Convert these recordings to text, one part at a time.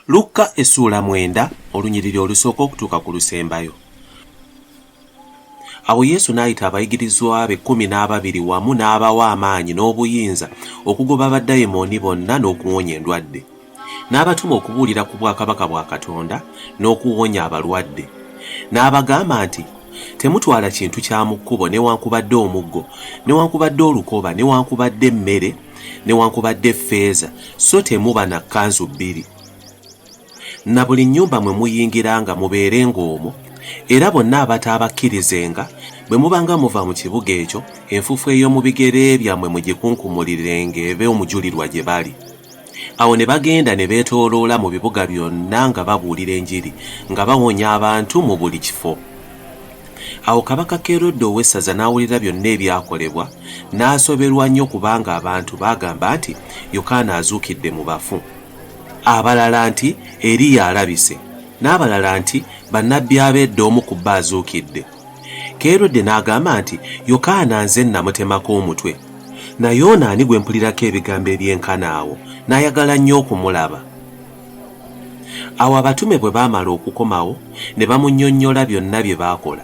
Lukka essula 9 olunyiriri olusooka okutuuka ku lusembayo. Awo Yesu n'ayita abayigirizwa be 12 wamu n'abawa amaanyi n'obuyinza okugoba badayimooni bonna n'okuwonya endwadde. N'abatuma okubuulira ku bwakabaka bwa Katonda n'okuwonya abalwadde. N'abagamba nti, temutwala kintu kya mu kkubo newakubadde omuggo, newakubadde olukoba, newakubadde emmere, newakubadde effeeza, so temuba na kkanzu bbiri. Na buli nnyumba mwe muyingiranga mubeerenga omwo, era bonna abataabakkirizenga bwe mubanga muva mu kibuga ekyo, enfuufu ey'omu bigere byammwe mugikunkumulirirenga ebe omujulirwa gye bali. Awo ne bagenda ne beetooloola mu bibuga byonna nga babuulira enjiri, nga bawonya abantu mu buli kifo. Awo kabaka Kerode ow'essaza n'awulira byonna ebyakolebwa, n'asoberwa nnyo kubanga abantu baagamba nti Yokaana azuukidde mu bafu, abalala nti Eriya alabise, n'abalala nti bannabbi ab'edda omu ku bo azuukidde. Kerode n'agamba nti Yokaana nze namutemako omutwe, naye ono ani gwe mpulirako ebigambo ebyenkana awo, n'ayagala nnyo okumulaba. Awo abatume bwe baamala okukomawo ne bamunnyonnyola byonna bye baakola.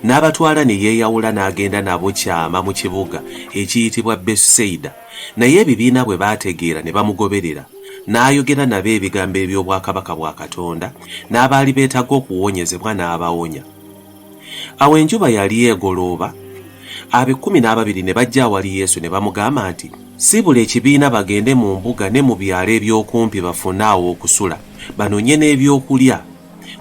N'abatwala ne yeeyawula n'agenda nabo kyama mu kibuga ekiyitibwa Besusayida, naye ebibiina bwe baategeera ne bamugoberera. N'ayogera nabo ebigambo eby'obwakabaka bwa Katonda, n'abaali beetaaga okuwonyezebwa n'abawonya. Awo enjuba yali egolooba, ab'e12 ne bajja awali Yesu ne bamugamba nti, si buli ekibiina bagende mu mbuga ne mu byalo eby'okumpi bafune awo okusula, banoonye n'ebyokulya,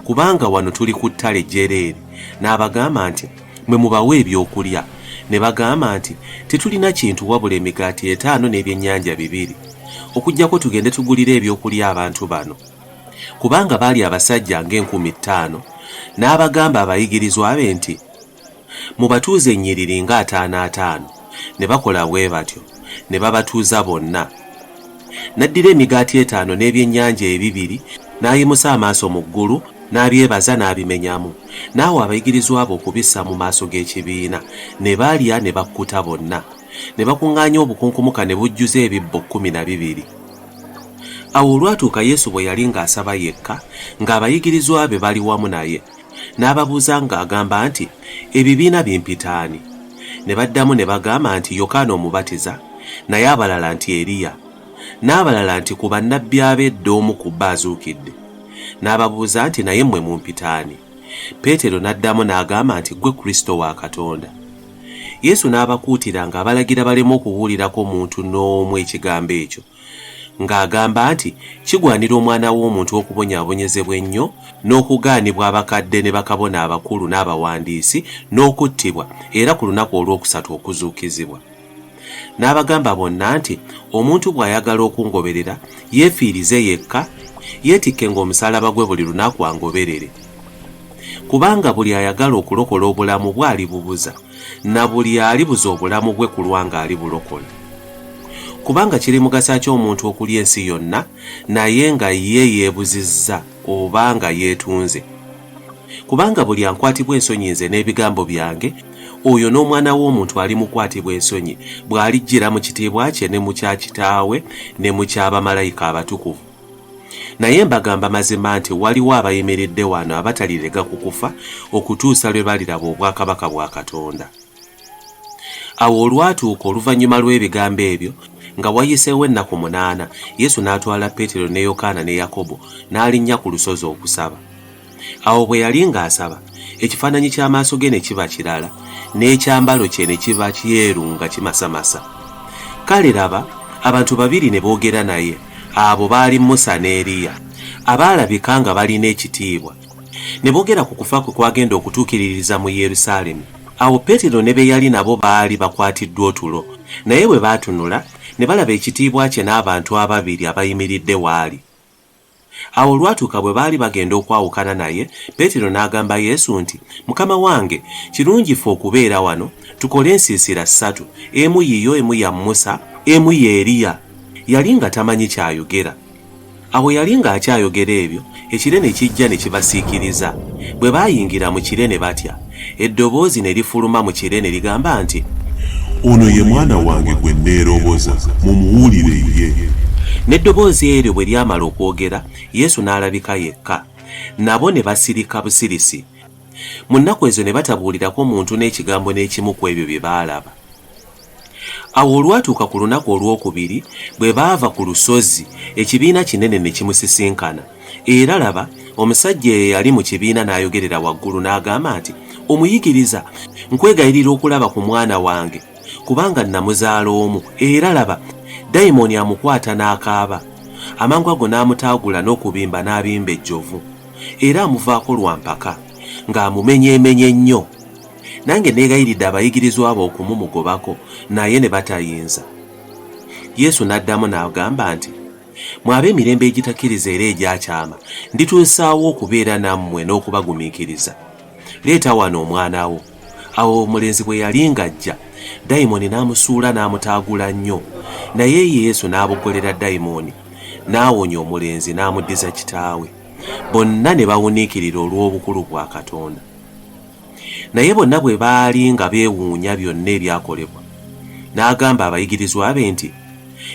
kubanga wano tuli ku ttale jjereere. N'abagamba nti, mwe mubawe ebyokulya. Ne bagamba nti, tetulina kintu wabula emigaati 5 n'ebyennyanja 2, okuggyako tugende tugulire ebyokulya abantu bano. Kubanga baali abasajja ng'enkumi 5. N'abagamba abayigirizwa be nti, mubatuuze ennyiriri nga 5 ne bakola bwe batyo, ne babatuuza bonna. N'addira emigaati 5 n'ebyennyanja 2, n'ayimusa amaaso mu ggulu, n'abyebaza n'abimenyamu, n'awo abayigirizwa abo okubissa mu maaso g'ekibiina, ne balya ne bakkuta bonna, ne bakuŋŋaanya obukunkumuka ne bujjuza ebibbo 12. Awo olwatuuka Yesu bwe yali ng'asaba yekka, ng'abayigirizwa be bali wamu naye, n'ababuuza ng'agamba nti, ebibiina bimpitaani? Ne baddamu ne bagamba nti Yokaana Omubatiza, naye abalala nti Eriya, n'abalala nti ku bannabbi ab'edda omu ku bo azuukidde. N'ababuuza nti naye mmwe mumpitaani? Peetero n'addamu n'agamba nti ggwe Kristo wa Katonda. Yesu n'abakuutira ng'abalagira baleme okubuulirako muntu n'omu ekigambo ekyo, ng'agamba nti kigwanira omwana w'omuntu okubonyaabonyezebwa ennyo, n'okugaanibwa abakadde ne bakabona abakulu n'abawandiisi, n'okuttibwa, era ku lunaku olwokusatu okuzuukizibwa. N'abagamba bonna nti omuntu bw'ayagala okungoberera yeefiirize yekka, yeetikke ng'omusaalaba gwe buli lunaku angoberere. Kubanga buli ayagala okulokola obulamu bwe alibubuza, na buli alibuza obulamu bwe ku lwange alibulokola. Kubanga kiri mugasa ky'omuntu okulya ensi yonna, naye nga ye yeebuzizza oba nga yeetunze. Kubanga buli ankwatibwa ensonyi nze n'ebigambo byange, oyo n'omwana w'omuntu alimukwatibwa ensonyi bw'alijjira mu kitiibwa kye ne mu kya Kitaawe ne mu ky'abamalayika abatukuvu. Naye mbagamba mazima nti waliwo abayimiridde wano abatalirega ku kufa okutuusa lwe baliraba obwakabaka bwa Katonda. Awo olwatuuka oluvannyuma lw'ebigambo ebyo, nga wayiseewo ennaku 8, Yesu n'atwala Peetero ne Yokaana ne Yakobo n'alinnya ku lusozi okusaba. Awo bwe yali ng'asaba, ekifaananyi ky'amaaso ge ne kiba kirala, n'ekyambalo kye ne kiba kyeru nga kimasamasa. Kale laba, abantu 2 ne boogera naye, abo baali Musa ne Eriya, abaalabika nga balina ekitiibwa. Ne boogera ku kufa kwe kwagenda okutuukiririza mu Yerusaalemi. Awo Peetero ne be yali nabo baali bakwatiddwa otulo, naye bwe baatunula ne balaba ekitiibwa kye n'abantu 2 abayimiridde waali. Awo olwatuuka bwe baali bagenda okwawukana naye, Peetero n'agamba Yesu nti, Mukama wange, kirungi ffe okubeera wano, tukole ensiisira 3, emu yiyo, emu ya Musa, emu ye Eriya. Yali nga tamanyi kyayogera. Awo yali ng'akyayogera ebyo, ekire ne kijja ne kibasiikiriza. Bwe baayingira mu kire ne batya, eddoboozi ne lifuluma mu kire ne ligamba nti, ono ye mwana wange gwe neeroboza, mumuwulire ye. N'eddoboozi eryo bwe lyamala okwogera, Yesu n'alabika yekka, nabo ne basirika busirisi. Mu nnaku ezo ne batabuulirako muntu n'ekigambo n'ekimu ku ebyo bye baalaba. Awo olwatuuka ku lunaku olwokubiri, bwe baava ku lusozi, ekibiina kinene ne kimusisinkana. Era laba, omusajja eyo yali mu kibiina n'ayogerera waggulu n'agamba nti, "Omuyigiriza, nkwegayirira okulaba ku mwana wange, kubanga namuzaala omu, era laba, dayimooni amukwata n'akaaba. Amangu ago n'amutaagula n'okubimba n'abimba ejjovu, era amuvaako lwa mpaka, ng'amumenyeemenye nnyo. Nange neegayiridde abayigirizwa abo okumumugobako, naye ne batayinza." Yesu n'addamu n'agamba nti, "Mwe ab'emirembe egitakkiriza era egyakyama, ndituusaawo okubeera nammwe n'okubagumiikiriza. Leeta wano omwana wo." Awo omulenzi bwe yali ng'ajja, dayimooni n'amusuula n'amutaagula nnyo, naye Yesu n'aboggolera dayimooni, n'awonya omulenzi n'amuddiza kitaawe. Bonna ne bawuniikirira olw'obukulu bwa Katonda. Naye bonna bwe baali nga beewuunya byonna ebyakolebwa, n'agamba abayigirizwa be nti,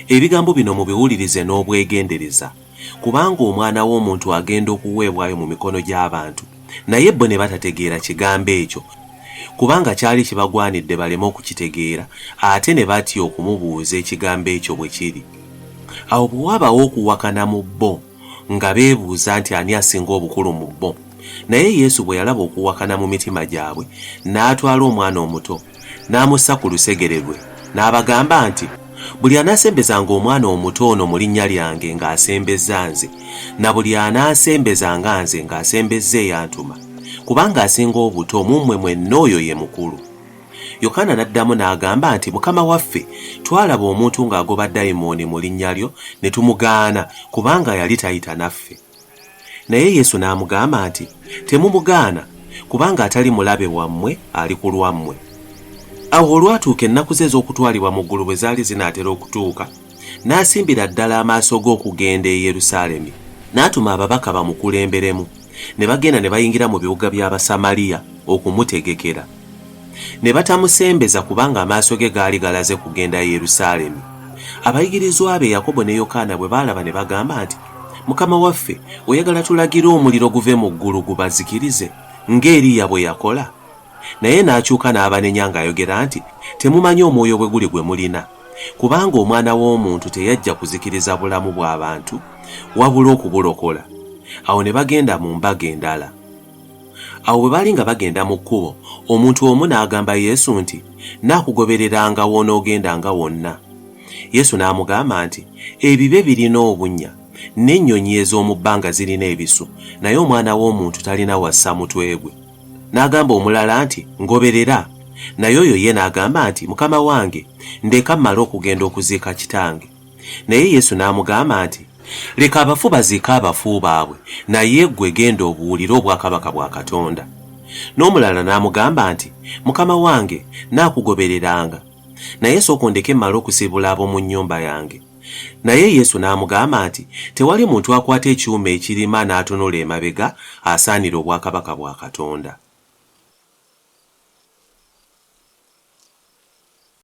"Ebigambo bino mubiwulirize n'obwegendereza, kubanga Omwana w'Omuntu agenda okuweebwayo mu mikono gy'abantu." Naye bo ne batategeera kigambo ekyo, kubanga kyali kibagwanidde baleme okukitegeera, ate ne batya okumubuuza ekigambo ekyo bwe kiri. Awo bwe wabawo okuwakana mu bo, nga beebuuza nti ani asinga obukulu mu bo. Naye Yesu bwe yalaba okuwakana mu mitima gyabwe, n'atwala omwana omuto, n'amussa ku lusegere lwe, n'abagamba nti, "Buli anaasembezanga omwana omuto ono mu linnya lyange ng'asembezza nze, na buli anaasembezanga nze ng'asembezza eyantuma, kubanga asinga obuto mu mmwe mwenna oyo ye mukulu." Yokaana n'addamu n'agamba nti, "Mukama waffe, twalaba omuntu ng'agoba dayimooni mu linnya lyo, ne tumugaana, kubanga yali tayita naffe." Naye Yesu n'amugamba nti, "Temumugaana, kubanga atali mulabe wammwe ali ku lwammwe." Awo olwatuuka ennaku ze ez'okutwalibwa mu ggulu bwe zaali zinaatera okutuuka, n'asimbira ddala amaaso ge okugenda e Yerusaalemi, n'atuma ababaka bamukulemberemu, ne bagenda ne bayingira mu bibuga by'Abasamaliya okumutegekera. Ne batamusembeza kubanga amaaso ge gaali galaze kugenda e Yerusaalemi. Abayigirizwa be Yakobo ne Yokaana bwe baalaba ne bagamba nti, "Mukama waffe, oyagala tulagire omuliro guve mu ggulu gubazikirize, ng'Eriya bwe yakola?" Naye n'akyuka n'abanenya ng'ayogera nti, "Temumanyi omwoyo bwe guli gwe mulina, kubanga Omwana w'Omuntu teyajja kuzikiriza bulamu bw'abantu, wabula okubulokola." Awo ne bagenda mu mbaga endala. Awo bwe baali nga bagenda mu kkubo, omuntu omu n'agamba Yesu nti, "Naakugobereranga w'onoogendanga wonna." Yesu n'amugamba nti, "Ebibe birina obunnya, n'ennyonyi ez'omu bbanga zirina ebisu, naye Omwana w'Omuntu talina wassa mutwe gwe." N'agamba omulala nti, "Ngoberera." Naye oyo ye n'agamba nti, "Mukama wange, ndeka mmale okugenda okuziika kitange." Naye Yesu n'amugamba nti, "Leka abafu baziike abafu baabwe, naye ggwe genda obuulire obwakabaka bwa Katonda." N'omulala n'amugamba nti, "Mukama wange, naakugobereranga, naye sooka ondeke mmale okusibula ab'omu nnyumba yange." Naye Yesu n'amugamba nti, "Tewali muntu akwata ekyuma ekirima n'atunula emabega asaanira obwakabaka bwa Katonda."